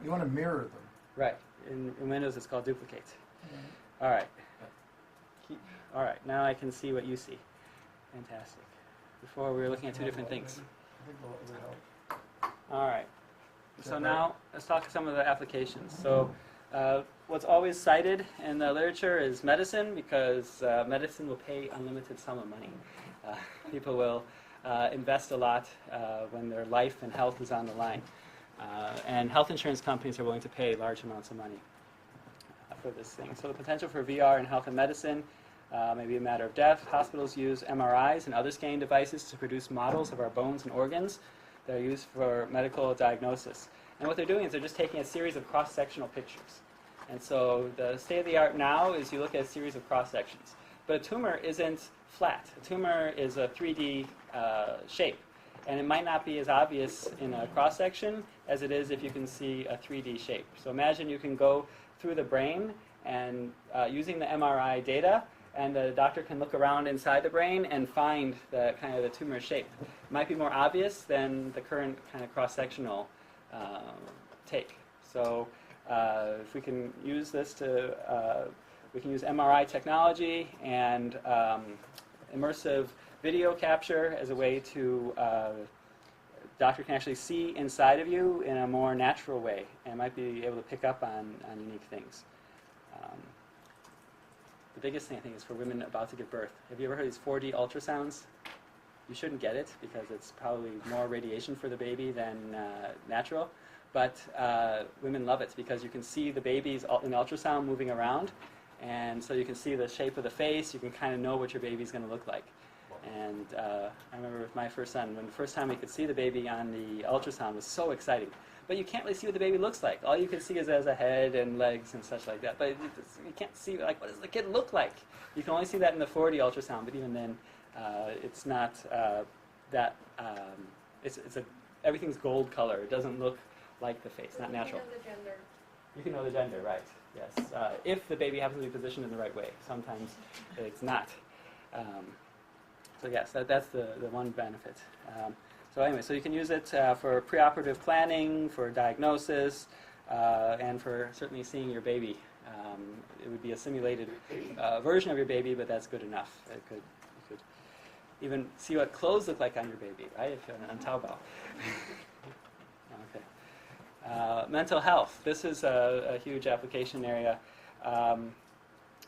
You want to mirror them. Right. In Windows, it's called duplicate. All right. All right. Now I can see what you see. Fantastic. Before we were looking at two different things. I think it would help. All right. So now let's talk to some of the applications. So what's always cited in the literature is medicine, because medicine will pay unlimited sum of money. People will invest a lot when their life and health is on the line. And health insurance companies are willing to pay large amounts of money for this thing. So the potential for VR in health and medicine may be a matter of depth. Hospitals use MRIs and other scanning devices to produce models of our bones and organs that are used for medical diagnosis. And what they're doing is they're just taking a series of cross-sectional pictures. And so the state-of-the-art now is you look at a series of cross-sections. But a tumor isn't flat. A tumor is a 3D shape. And it might not be as obvious in a cross-section as it is if you can see a 3D shape. So imagine you can go through the brain and using the MRI data, and the doctor can look around inside the brain and find the kind of the tumor shape. It might be more obvious than the current kind of cross-sectional take. So if we can use this to, we can use MRI technology and immersive video capture as a way to, doctor can actually see inside of you in a more natural way and might be able to pick up on unique things. The biggest thing I think is for women about to give birth. Have you ever heard of these 4D ultrasounds? You shouldn't get it because it's probably more radiation for the baby than natural. But women love it because you can see the babies in ultrasound moving around. And so you can see the shape of the face. You can kind of know what your baby's going to look like. And I remember with my first son, when the first time we could see the baby on the ultrasound was so exciting. But you can't really see what the baby looks like. All you can see is as a head and legs and such like that. But you can't see, like, what does the kid look like? You can only see that in the 4D ultrasound. But even then, it's not that, everything's gold color. It doesn't look like the face, not natural. You can know the gender. You can know the gender, right, yes. If the baby happens to be positioned in the right way. Sometimes it's not. So yes, that's the one benefit. So anyway, so you can use it for preoperative planning, for diagnosis, and for certainly seeing your baby. It would be a simulated version of your baby, but that's good enough. You could even see what clothes look like on your baby, right, if you're on Taobao. Okay. Mental health. This is a huge application area.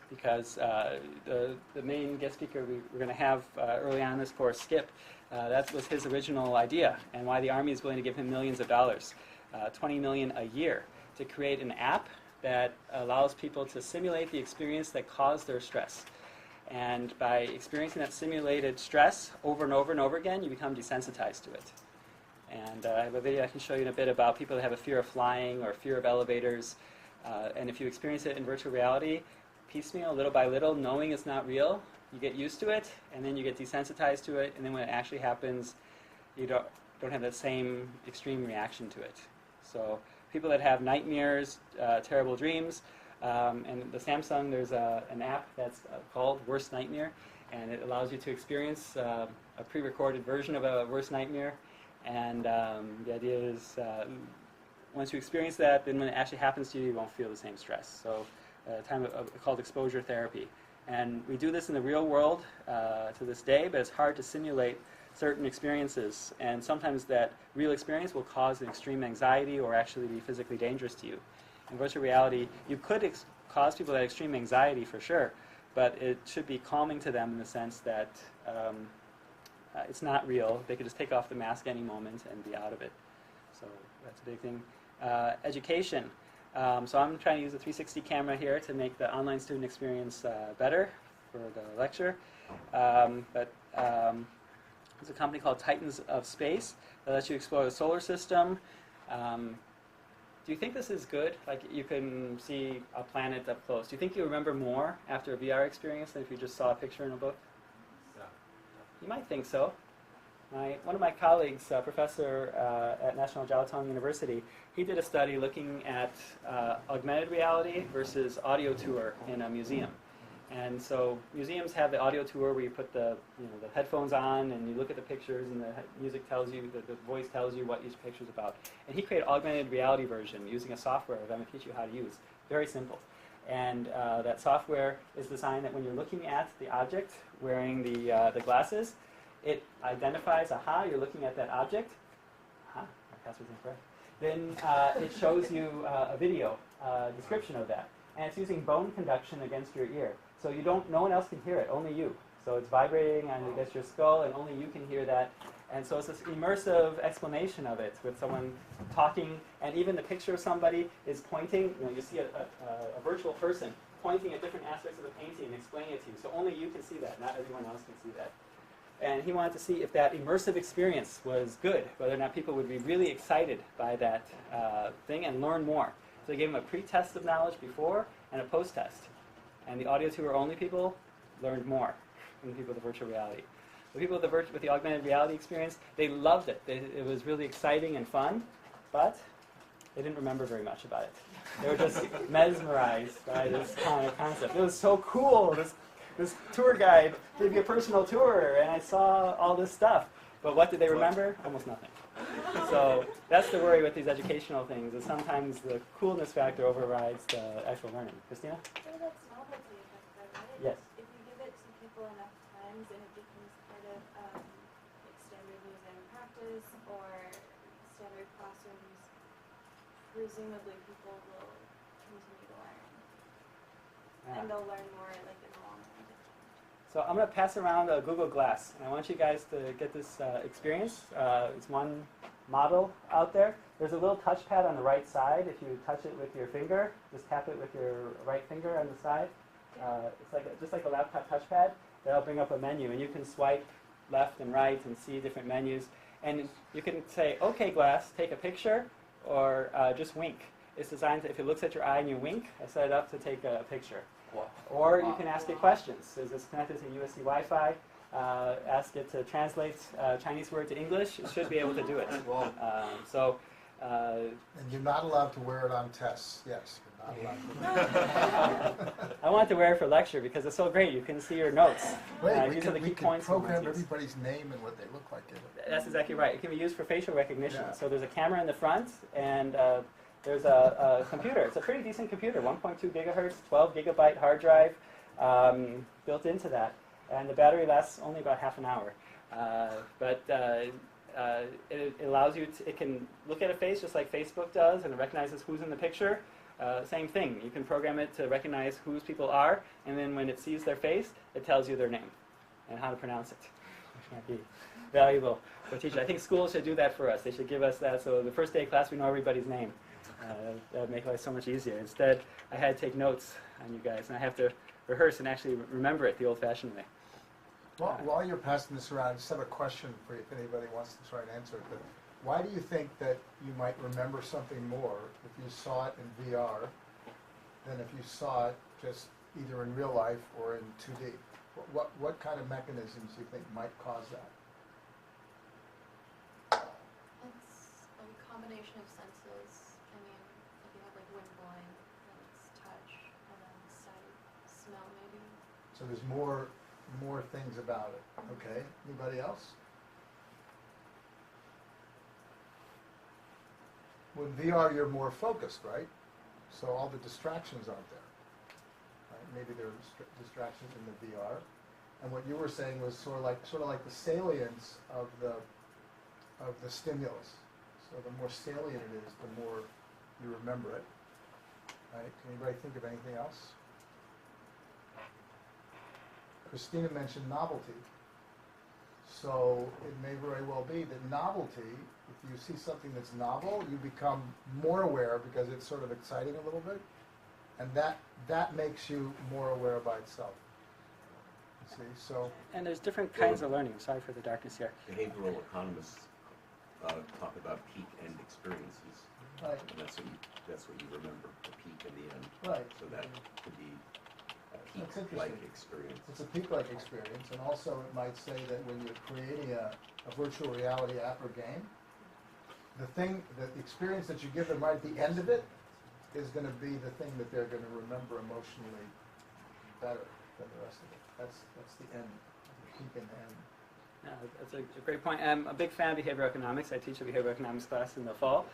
Because the main guest speaker we're going to have early on in this course, Skip, that was his original idea, and why the Army is willing to give him millions of dollars, $20 million a year, to create an app that allows people to simulate the experience that caused their stress. And by experiencing that simulated stress over and over and over again, you become desensitized to it. And I have a video I can show you in a bit about people that have a fear of flying or fear of elevators. And if you experience it in virtual reality, piecemeal, little by little, knowing it's not real, you get used to it, and then you get desensitized to it, and then when it actually happens, you don't have that same extreme reaction to it. So people that have nightmares, terrible dreams, and the Samsung, there's an app that's called Worst Nightmare, and it allows you to experience a pre-recorded version of a worst nightmare, and the idea is once you experience that, then when it actually happens to you, you won't feel the same stress. So called exposure therapy. And we do this in the real world to this day, but it's hard to simulate certain experiences. And sometimes that real experience will cause an extreme anxiety or actually be physically dangerous to you. In virtual reality, you could cause people that extreme anxiety for sure, but it should be calming to them in the sense that it's not real. They could just take off the mask any moment and be out of it. So that's a big thing. Education. So I'm trying to use a 360 camera here to make the online student experience better for the lecture. There's a company called Titans of Space that lets you explore the solar system. Do you think this is good? Like, you can see a planet up close. Do you think you remember more after a VR experience than if you just saw a picture in a book? Yeah. You might think so. One of my colleagues, a professor at National Jiaotong University, he did a study looking at augmented reality versus audio tour in a museum. And so museums have the audio tour where you put the headphones on and you look at the pictures and the music tells you, the voice tells you what each picture's about. And he created an augmented reality version using a software that I'm going to teach you how to use. Very simple. And that software is designed that when you're looking at the object wearing the glasses, it identifies, aha, you're looking at that object. Aha, my password's incorrect. Then it shows you a video description of that. And it's using bone conduction against your ear. So no one else can hear it, only you. So it's vibrating against your skull, and only you can hear that. And so it's this immersive explanation of it with someone talking, and even the picture of somebody is pointing. You see a virtual person pointing at different aspects of the painting and explaining it to you. So only you can see that, not everyone else can see that. And he wanted to see if that immersive experience was good, whether or not people would be really excited by that thing and learn more. So they gave him a pre-test of knowledge before and a post-test. And the audio tour only people learned more than the people with the virtual reality. The people with the augmented reality experience, they loved it. It was really exciting and fun, but they didn't remember very much about it. They were just mesmerized by this kind of concept. It was so cool. This tour guide gave you a personal tour, and I saw all this stuff. But what did they remember? Almost nothing. So that's the worry with these educational things, is sometimes the coolness factor overrides the actual learning. Christina? So that's novelty effect, right? Yes. If you give it to people enough times and it becomes part of like standard museum practice or standard classrooms, presumably people will continue to learn. And they'll learn more like in the long run. So I'm going to pass around a Google Glass, and I want you guys to get this experience. It's one model out there. There's a little touchpad on the right side. If you touch it with your finger, just tap it with your right finger on the side. It's just like a laptop touchpad. That'll bring up a menu, and you can swipe left and right and see different menus. And you can say, "Okay, Glass, take a picture," or just wink. It's designed to, if it looks at your eye and you wink, I set it up to take a picture. Or you can ask it questions. Is this connected to USB Wi-Fi? Ask it to translate Chinese word to English. It should be able to do it. And you're not allowed to wear it on tests. Yes, you're not allowed to wear it. I want to wear it for lecture because it's so great. You can see your notes. Wait, These are the key we can points. program everybody's name and what they look like in it. That's exactly right. It can be used for facial recognition. Yeah. So there's a camera in the front, and there's a computer. It's a pretty decent computer, 1.2 gigahertz, 12 gigabyte hard drive built into that. And the battery lasts only about half an hour. It allows you to, it can look at a face just like Facebook does, and it recognizes who's in the picture. Same thing. You can program it to recognize whose people are, and then when it sees their face, it tells you their name and how to pronounce it, which might be valuable for teachers. I think schools should do that for us. They should give us that, so the first day of class we know everybody's name. That would make life so much easier. Instead, I had to take notes on you guys, and I have to rehearse and actually remember it the old-fashioned way. Well, while you're passing this around, I just have a question for you if anybody wants to try and answer it. But why do you think that you might remember something more if you saw it in VR than if you saw it just either in real life or in 2D? What kind of mechanisms do you think might cause that? It's a combination of senses. I mean, if you have like wind blowing, then it's touch, and then sight, smell maybe. So there's more things about it. Okay. Anybody else? With VR, you're more focused, right? So all the distractions aren't there. Right? Maybe there are distractions in the VR. And what you were saying was sort of like the salience of the stimulus. So the more salient it is, the more you remember it. Right? Can anybody think of anything else? Christina mentioned novelty. So it may very well be that novelty, if you see something that's novel, you become more aware because it's sort of exciting a little bit. And that makes you more aware by itself. See, so. And there's different kinds of learning. Sorry for the darkness here. Behavioral economists talk about peak end experiences. Right. And that's what you remember, the peak and the end. Right. So that could be a That's peak-like interesting. experience. It's a peak-like experience, and also it might say that when you're creating a virtual reality app or game, the experience that you give them right at the end of it is going to be the thing that they're going to remember emotionally better. than the rest of it. That's the end, the peak and the end. Yeah, that's a great point. I'm a big fan of behavioral economics. I teach a behavioral economics class in the fall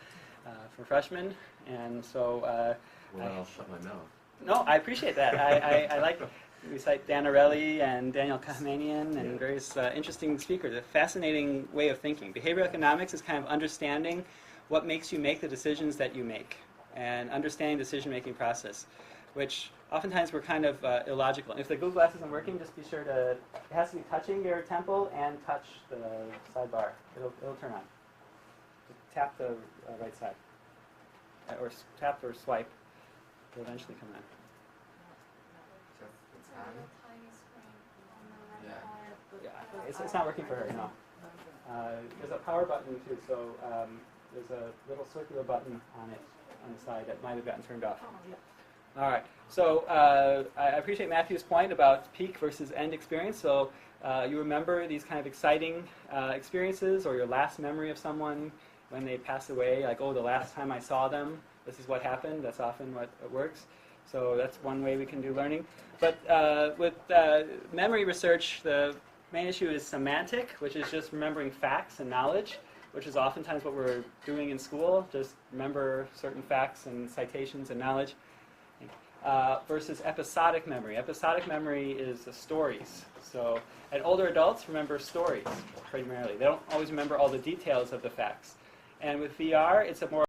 for freshmen, and so Well, I'll shut my mouth. no, I appreciate that. I like we cite Dan Ariely and Daniel Kahneman and various interesting speakers. A fascinating way of thinking. Behavioral economics is kind of understanding what makes you make the decisions that you make, and understanding the decision-making process, which oftentimes we're kind of illogical. And if the Google Glass isn't working, just be sure to, it has to be touching your temple and touch the sidebar. It'll turn on. Just tap the right side. Or tap or swipe. It'll eventually come on. It's a little tiny screen on the right side. Yeah, it's not working for her, no. There's a power button too, so there's a little circular button on it on the side that might have gotten turned off. All right, so I appreciate Matthew's point about peak versus end experience. So you remember these kind of exciting experiences, or your last memory of someone when they pass away, like, oh, the last time I saw them, this is what happened. That's often what works. So that's one way we can do learning. But with memory research, the main issue is semantic, which is just remembering facts and knowledge, which is oftentimes what we're doing in school, just remember certain facts and citations and knowledge. Versus episodic memory. Episodic memory is the stories. So, and older adults remember stories primarily. They don't always remember all the details of the facts. And with VR, it's a more